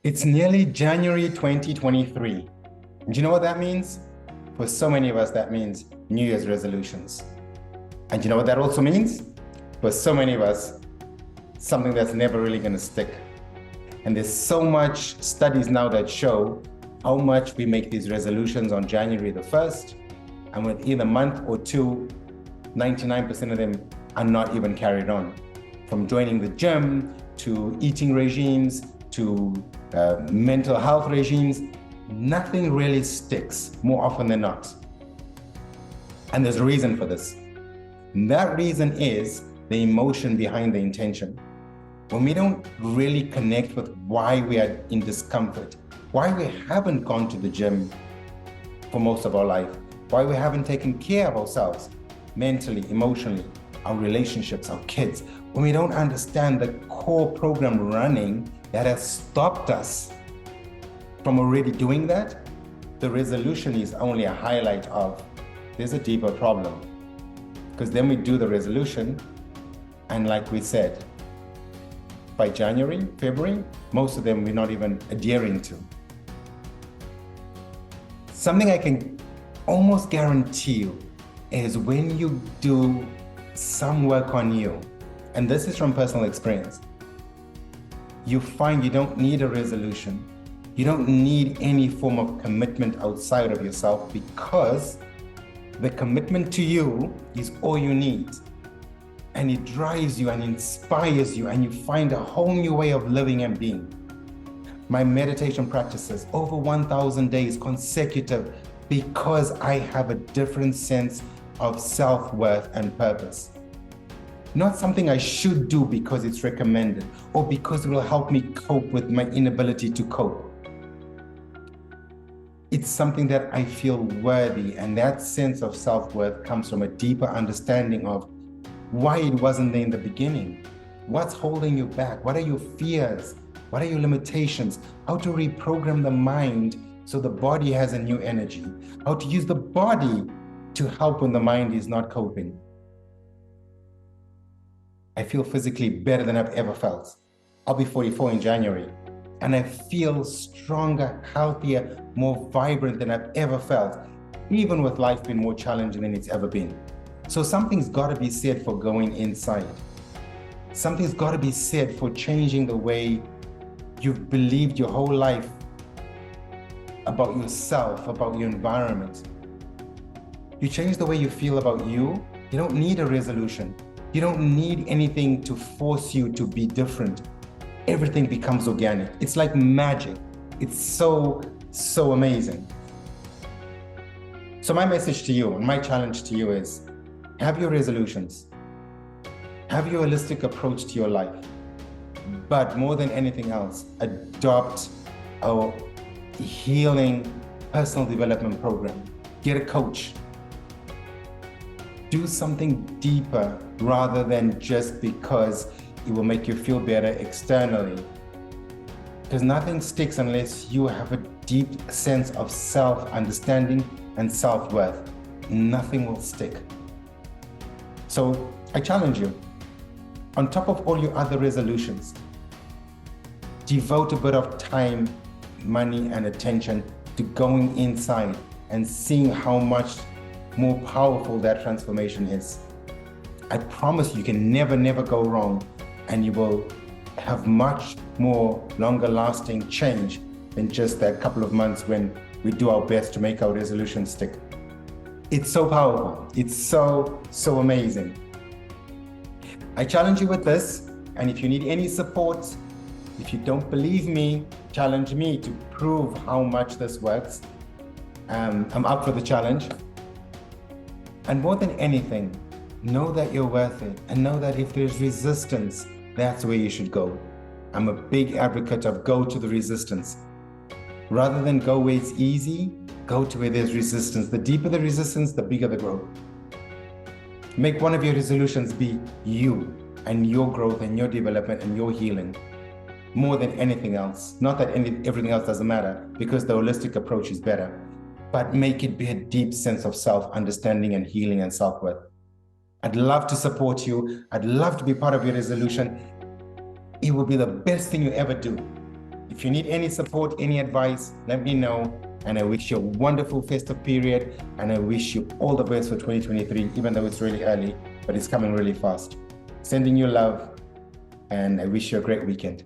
It's nearly January 2023. And do you know what that means? For so many of us, that means New Year's resolutions. And you know what that also means? For so many of us, something that's never really going to stick. And there's so much studies now that show how much we make these resolutions on January the 1st, and within a month or two, 99% of them are not even carried on. From joining the gym, to eating regimes, to mental health regimes, nothing really sticks more often than not. And there's a reason for this. And that reason is the emotion behind the intention. When we don't really connect with why we are in discomfort, why we haven't gone to the gym for most of our life, why we haven't taken care of ourselves mentally, emotionally, our relationships, our kids, when we don't understand the core program running that has stopped us from already doing that, the resolution is only a highlight of there's a deeper problem. Because then we do the resolution, and like we said, by January, February, most of them we're not even adhering to. Something I can almost guarantee you is when you do some work on you, and this is from personal experience, you find you don't need a resolution. You don't need any form of commitment outside of yourself, because the commitment to you is all you need. And it drives you and inspires you, and you find a whole new way of living and being. My meditation practices, over 1,000 days consecutive, because I have a different sense of self-worth and purpose. Not something I should do because it's recommended or because it will help me cope with my inability to cope. It's something that I feel worthy, and that sense of self-worth comes from a deeper understanding of why it wasn't there in the beginning. What's holding you back? What are your fears? What are your limitations? How to reprogram the mind so the body has a new energy. How to use the body to help when the mind is not coping. I feel physically better than I've ever felt. I'll be 44 in January, and I feel stronger, healthier, more vibrant than I've ever felt, even with life being more challenging than it's ever been. So something's got to be said for going inside. Something's got to be said for changing the way you've believed your whole life about yourself, about your environment. You change the way you feel about you. You don't need a resolution. You don't need anything to force you to be different. Everything becomes organic. It's like magic. It's so amazing. So my message to you, and my challenge to you is, have your resolutions. Have your holistic approach to your life. But more than anything else, adopt a healing personal development program. Get a coach. Do something deeper rather than just because it will make you feel better externally. Because nothing sticks unless you have a deep sense of self-understanding and self-worth. Nothing will stick. So I challenge you, on top of all your other resolutions, devote a bit of time, money, and attention to going inside and seeing how much more powerful that transformation is. I promise you can never go wrong, and you will have much more longer lasting change than just that couple of months when we do our best to make our resolutions stick. It's so powerful. It's so amazing. I challenge you with this, and if you need any support, if you don't believe me, challenge me to prove how much this works. I'm up for the challenge. And more than anything, know that you're worth it, and know that if there's resistance, that's where you should go. I'm a big advocate of go to the resistance. Rather than go where it's easy, go to where there's resistance. The deeper the resistance, the bigger the growth. Make one of your resolutions be you and your growth and your development and your healing more than anything else. Not that everything else doesn't matter, because the holistic approach is better, but make it be a deep sense of self-understanding and healing and self-worth. I'd love to support you. I'd love to be part of your resolution. It will be the best thing you ever do. If you need any support, any advice, let me know. And I wish you a wonderful festive period. And I wish you all the best for 2023, even though it's really early, but it's coming really fast. Sending you love, and I wish you a great weekend.